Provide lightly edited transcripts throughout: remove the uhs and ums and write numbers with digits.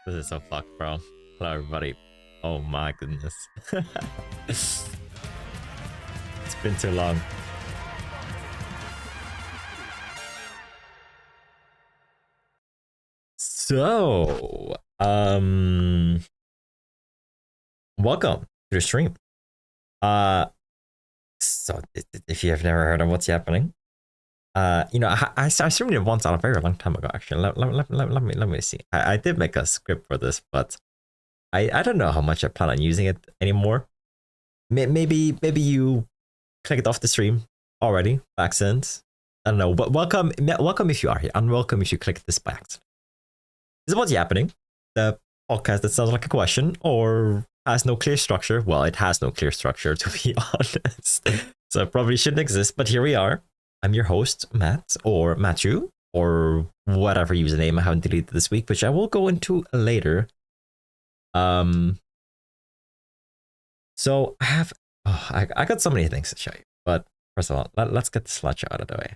This is so fucked, bro. Hello, everybody. Oh my goodness. It's been too long. So, welcome to the stream. So if you have never heard of what's happening, I streamed it once on a very long time ago. Actually, let me see. I did make a script for this, but I don't know how much I plan on using it anymore. Maybe you clicked off the stream already by accident. I don't know, but welcome if you are here. Unwelcome if you clicked this by accident. This is what's happening. The podcast that sounds like a question or has no clear structure. Well, it has no clear structure, to be honest. So it probably shouldn't exist, but here we are. I'm your host, Matt, or Matthew, or whatever username I haven't deleted this week, which I will go into later. So I have, I got so many things to show you, but first of all, let's get the slideshow out of the way.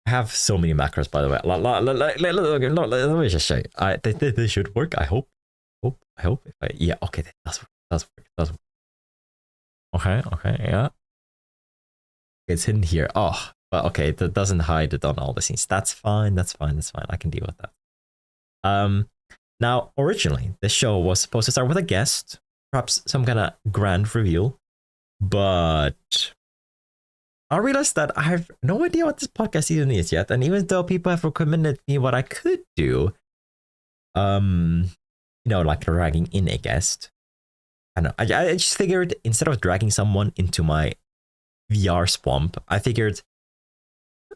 I have so many macros, by the way. Let me just show you. They should work. I hope. Yeah, okay, that does work. Okay, yeah. It's hidden here. Oh, but okay, that doesn't hide it on all the scenes. That's fine. I can deal with that. Now, originally, this show was supposed to start with a guest, perhaps some kind of grand reveal, but I realized that I have no idea what this podcast season is yet, and even though people have recommended me what I could do, like dragging in a guest, I just figured instead of dragging someone into my VR swamp, I figured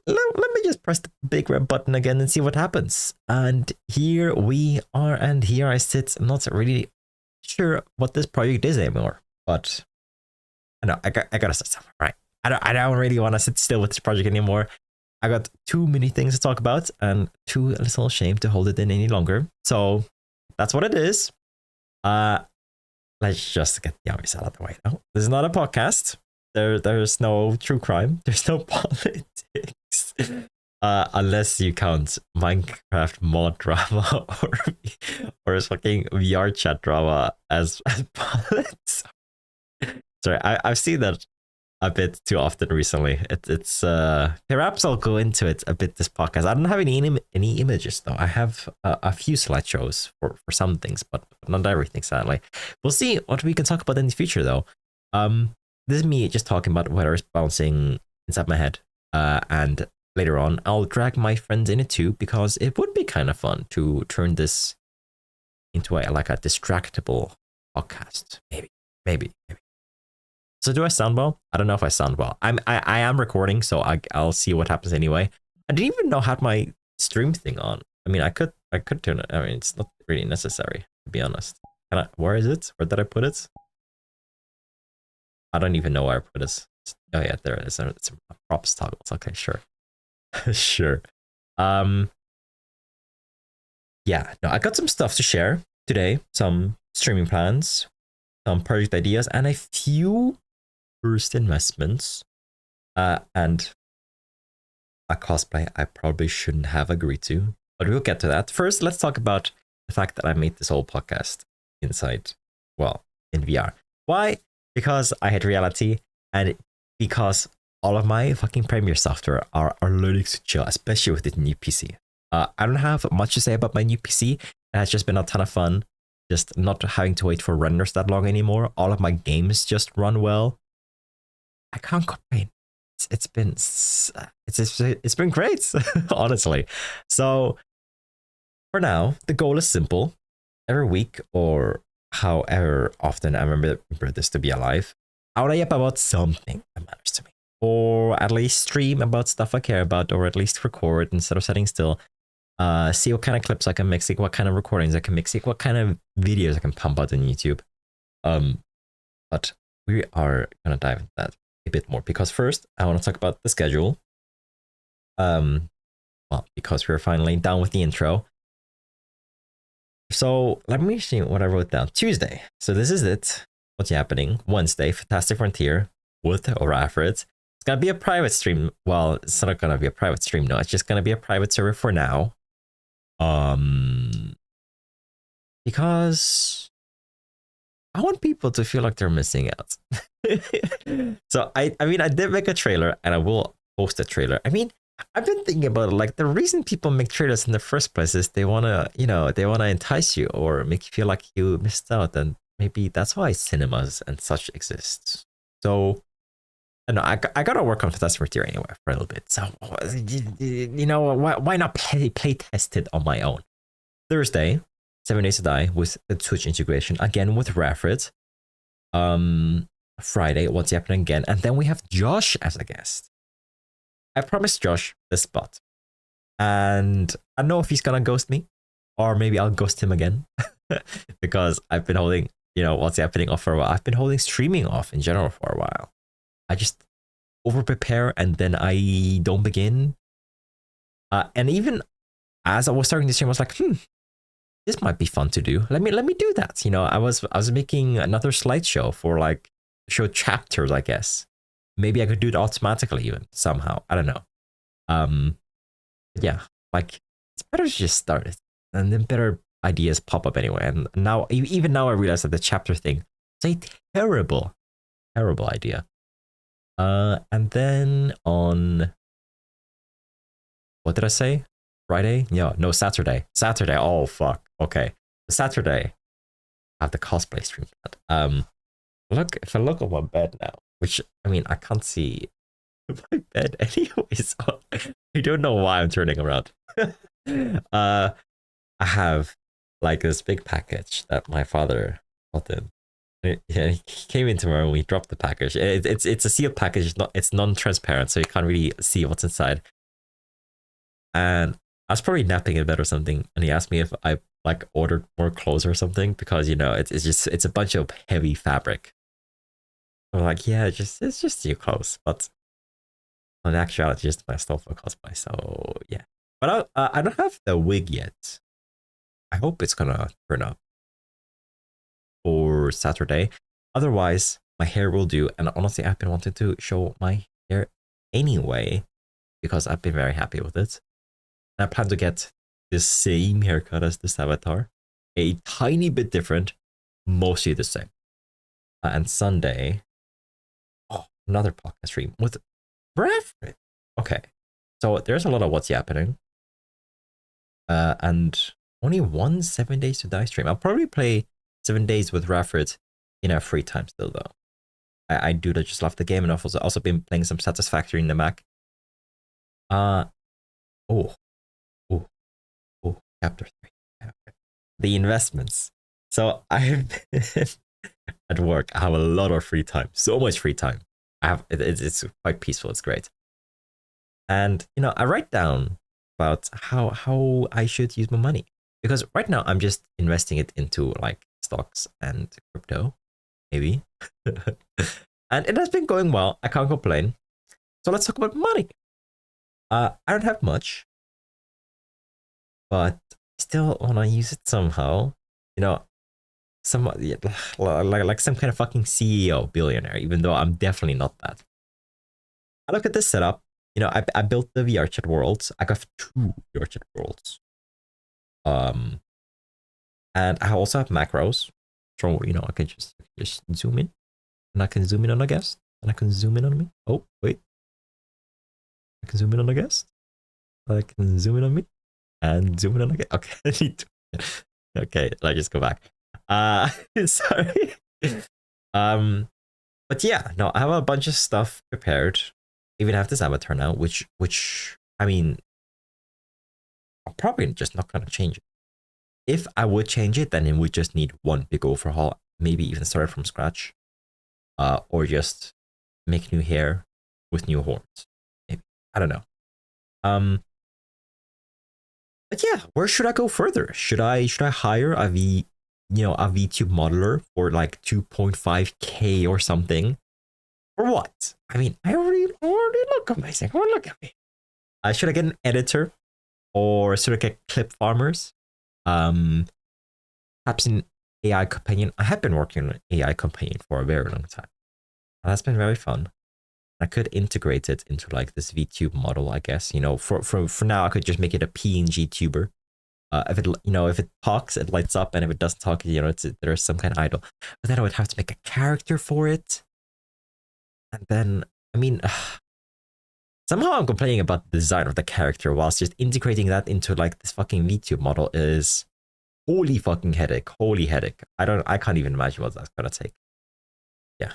let me just press the big red button again and see what happens. And here we are, and here I sit. I'm not really sure what this project is anymore, but I know I gotta start somewhere, right? I don't really want to sit still with this project anymore. I got too many things to talk about and too little shame to hold it in any longer. So that's what it is. Let's just get the obvious out of the way. No, this is not a podcast. There's no true crime. There's no politics. Unless you count Minecraft mod drama or fucking VR chat drama as politics. Sorry, I've seen that a bit too often recently. It's perhaps I'll go into it a bit this podcast. I don't have any images though. I have a few slideshows for some things, but not everything, sadly. We'll see what we can talk about in the future though. This is me just talking about whatever's bouncing inside my head. And later on, I'll drag my friends in it too, because it would be kind of fun to turn this into a distractible podcast. Maybe. So do I sound well? I don't know if I sound well. I am recording, so I'll see what happens anyway. I didn't even know I had my stream thing on. I mean, I could turn it. I mean, it's not really necessary, to be honest. Where is it? Where did I put it? I don't even know where I put it. Oh yeah, there it is. It's a props toggles. Okay, sure. Sure. Yeah, no, I got some stuff to share today. Some streaming plans, some project ideas, and a few first investments. And a cosplay I probably shouldn't have agreed to, but we'll get to that. First, let's talk about the fact that I made this whole podcast in VR. Why? Because I hate reality, and because all of my fucking Premiere software are allergic to chill, especially with the new PC. I don't have much to say about my new PC. It has just been a ton of fun, just not having to wait for renders that long anymore. All of my games just run well. I can't complain. It's been great, honestly. So for now, the goal is simple. Every week, or however often I remember this to be alive, I want to yap about something that matters to me, or at least stream about stuff I care about, or at least record instead of sitting still. See what kind of clips I can mix, see what kind of recordings I can mix, see what kind of videos I can pump out on YouTube. But we are gonna dive into that a bit more, because first I want to talk about the schedule. Because we're finally done with the intro. So let me see what I wrote down. Tuesday. So this is it. What's happening? Wednesday, Fantastic Frontier with or after it. It's gonna be a private stream. Well, it's not gonna be a private stream. No, it's just gonna be a private server for now. Um, because I want people to feel like they're missing out. So I mean, I did make a trailer, and I will post a trailer. I mean, I've been thinking about it, like the reason people make trailers in the first place is they wanna, they wanna entice you or make you feel like you missed out, and maybe that's why cinemas and such exist. So I know I gotta work on Fantastic Frontier anyway for a little bit. So why not play test it on my own? Thursday, 7 Days to Die with the Twitch integration again with Rafford. Friday, What's Happening again, and then we have Josh as a guest. I promised Josh this spot, and I don't know if he's gonna ghost me, or maybe I'll ghost him again, because I've been holding, What's Happening off for a while. I've been holding streaming off in general for a while. I just over prepare and then I don't begin. And even as I was starting to stream, I was like, this might be fun to do. Let me do that. I was making another slideshow for like show chapters, I guess. Maybe I could do it automatically even somehow. I don't know. Yeah, like it's better to just start it, and then better ideas pop up anyway. And now, even now, I realize that the chapter thing is a terrible idea. And then on what did I say? Friday? Yeah, no, Saturday. Saturday. Oh fuck. Okay, Saturday. I have the cosplay stream. Look, if I look at my bed now, which I mean, I can't see my bed anyways. I don't know why I'm turning around. I have like this big package that my father got in. He came into my room. We dropped the package. It's a sealed package. It's non-transparent, so you can't really see what's inside. And I was probably napping in bed or something, and he asked me if I like ordered more clothes or something because it's a bunch of heavy fabric. I'm like, yeah, it's just your clothes, but in actuality, just my stuff for cosplay. So yeah, but I don't have the wig yet. I hope it's gonna turn up for Saturday. Otherwise, my hair will do. And honestly, I've been wanting to show my hair anyway because I've been very happy with it. And I plan to get the same haircut as this avatar, a tiny bit different, mostly the same. And Sunday, another podcast stream with Bradford. Okay, so there's a lot of What's Happening, and only one 7 Days to Die stream. I'll probably play 7 Days with Rafford in our free time still though. I do just love the game, and I've also been playing some Satisfactory in the Mac. Chapter 3. Okay. The investments. So I've been at work. I have a lot of free time. So much free time. It's quite peaceful. It's great. And I write down about how I should use my money, because right now I'm just investing it into like stocks and crypto, maybe. And it has been going well. I can't complain. So let's talk about money. I don't have much, but still want to use it somehow. Some like some kind of fucking CEO billionaire, even though I'm definitely not that. I look at this setup. I built the VR chat worlds. I got 2 VR chat worlds. And I also have macros. So I can just zoom in, and I can zoom in on a guest, and I can zoom in on me. Oh wait, I can zoom in on a guest. I can zoom in on me, and zoom in on a guest. Okay, I need to. Okay, let's just go back. Sorry. But yeah, no, I have a bunch of stuff prepared. Even have this avatar now, which I mean, I'm probably just not gonna change it. If I would change it, then it would just need one big overhaul, maybe even start from scratch, or just make new hair with new horns. Maybe. I don't know. But yeah, where should I go further? Should I hire a VTube modeler for like 2.5K or something? Or what? I mean, I already look amazing. Oh, look at me. Should I get an editor, or should I get clip farmers? Perhaps an AI companion. I have been working on an AI companion for a very long time, and that's been very fun. I could integrate it into like this VTube model, I guess. For now, I could just make it a PNG tuber, If it, if it talks, it lights up, and if it doesn't talk, there's some kind of idol. But then I would have to make a character for it, and then I mean, somehow I'm complaining about the design of the character whilst just integrating that into like this fucking VTube model is holy fucking headache. Holy headache. I can't even imagine what that's gonna take. Yeah.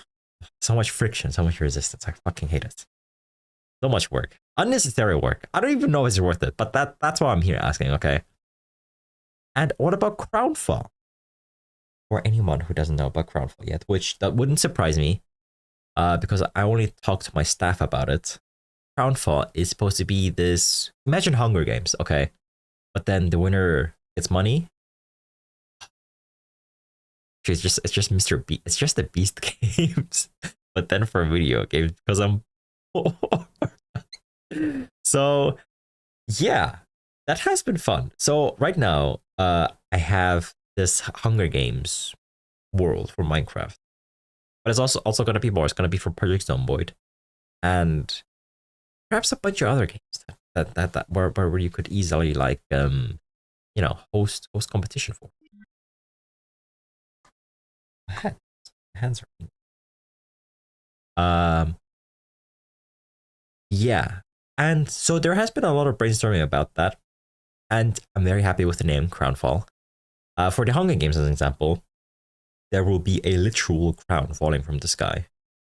So much friction, so much resistance. I fucking hate it. So much work. Unnecessary work. I don't even know if it's worth it, but that's why I'm here asking, okay? And what about Crownfall? For anyone who doesn't know about Crownfall yet, which that wouldn't surprise me, because I only talked to my staff about it. Crownfall is supposed to be this, imagine Hunger Games, okay? But then the winner gets money. It's just Mr. Beast. It's just the Beast games, but then for video games because I'm poor. So yeah, that has been fun. So right now, I have this Hunger Games world for Minecraft, but it's also gonna be more. It's gonna be for Project Zomboid, and perhaps a bunch of other games that where you could easily like host competition for. My hands are yeah, and so there has been a lot of brainstorming about that, and I'm very happy with the name Crownfall. For the Hunger Games, as an example, there will be a literal crown falling from the sky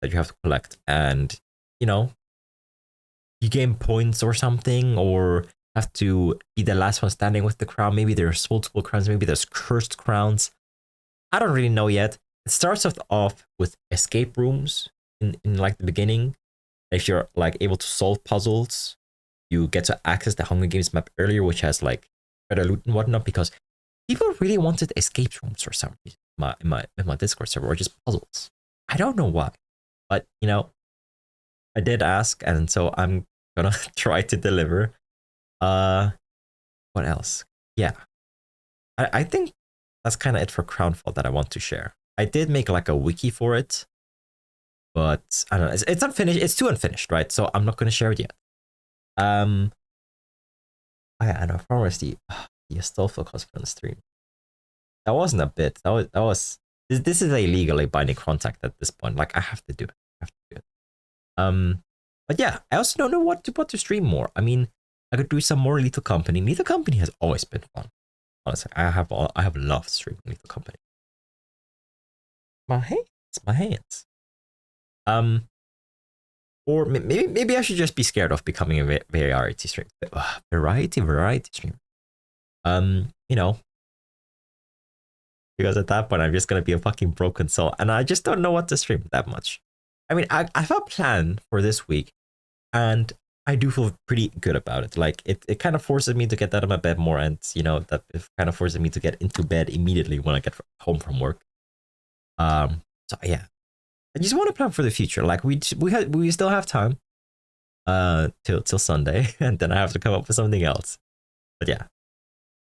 that you have to collect, and you gain points or something, or have to be the last one standing with the crown. Maybe there's multiple crowns, maybe there's cursed crowns. I don't really know yet. It starts off with escape rooms in like the beginning. If you're like able to solve puzzles, you get to access the Hunger Games map earlier, which has like better loot and whatnot, because people really wanted escape rooms for some reason in my Discord server, or just puzzles. I don't know why, but I did ask, and so I'm gonna try to deliver. What else? Yeah, I think that's kind of it for Crownfall that I want to share. I did make like a wiki for it, but I don't know. It's unfinished. It's too unfinished, right? So I'm not going to share it yet. Oh yeah, I know. Farmers the Astolfo cosplay on the stream. That wasn't a bit. That was. This is a legally binding contact at this point. Like I have to do it. I have to do it. But yeah, I also don't know what to stream more. I mean, I could do some more Lethal Company. Lethal Company has always been fun. Honestly, I have loved streaming Lethal Company. My hands. Or maybe I should just be scared of becoming a variety stream. Variety stream. Because at that point I'm just gonna be a fucking broken soul, and I just don't know what to stream that much. I mean, I have a plan for this week, and I do feel pretty good about it. Like it kind of forces me to get out of my bed more, and that it kind of forces me to get into bed immediately when I get home from work. So yeah, I just want to plan for the future. Like we still have time, till Sunday, and then I have to come up with something else. But yeah,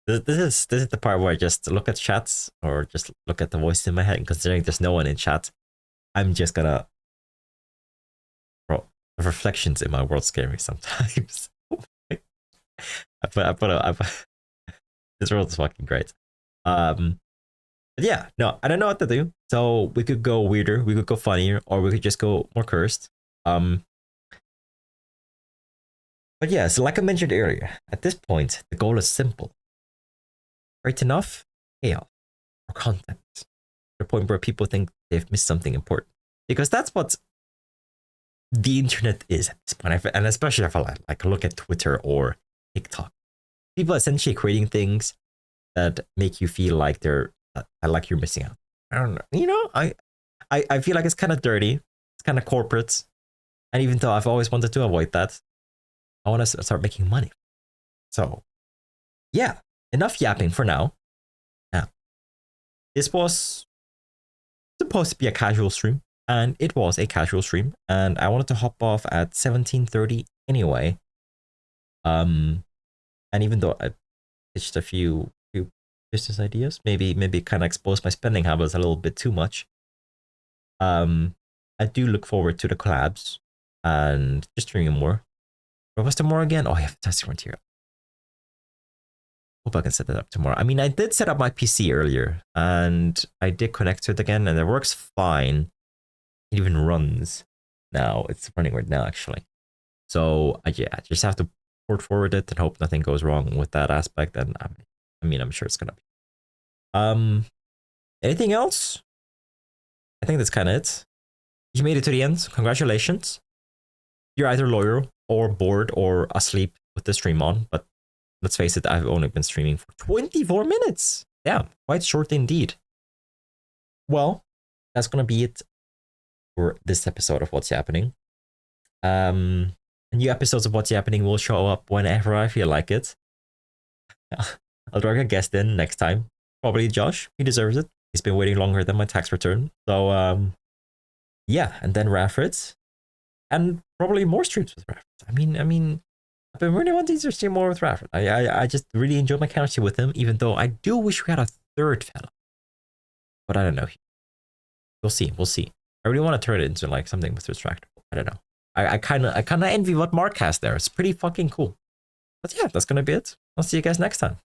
this is the part where I just look at chats or just look at the voice in my head. And considering there's no one in chat, I'm just gonna. Bro, the reflections in my world scare me sometimes. This world is fucking great. But yeah, no, I don't know what to do. So we could go weirder, we could go funnier, or we could just go more cursed. But yeah, so like I mentioned earlier, at this point, the goal is simple. Right enough payoff or content. To the point where people think they've missed something important. Because that's what the internet is at this point. And especially if I like look at Twitter or TikTok. People essentially creating things that make you feel like like you're missing out. I don't know. I feel like it's kind of dirty. It's kind of corporate. And even though I've always wanted to avoid that, I want to start making money. So, yeah, enough yapping for now. Now, this was supposed to be a casual stream, and it was a casual stream, and I wanted to hop off at 17:30 anyway. And even though I pitched a few business ideas, maybe kind of exposed my spending habits a little bit too much. I do look forward to the collabs and just streaming more. What was there more again? Oh, yeah, Fantastic Frontier. Hope I can set that up tomorrow. I mean, I did set up my PC earlier, and I did connect to it again, and it works fine. It even runs now. It's running right now, actually. So yeah, I just have to port forward it and hope nothing goes wrong with that aspect. And I mean, I'm sure it's gonna be. Anything else? I think that's kind of it. You made it to the end. Congratulations. You're either loyal or bored or asleep with the stream on, but let's face it, I've only been streaming for 24 minutes. Yeah, quite short indeed. Well, that's gonna be it for this episode of What's Happening. New episodes of What's Happening will show up whenever I feel like it. I'll drag a guest in next time. Probably Josh. He deserves it. He's been waiting longer than my tax return. So, yeah, and then Rafford. And probably more streams with Rafford. I mean, I've been really wanting to stream more with Rafford. I just really enjoyed my chemistry with him, even though I do wish we had a third fella. But I don't know. We'll see. I really want to turn it into like something with Distractable. I don't know. I kind of envy what Mark has there. It's pretty fucking cool. But yeah, that's gonna be it. I'll see you guys next time.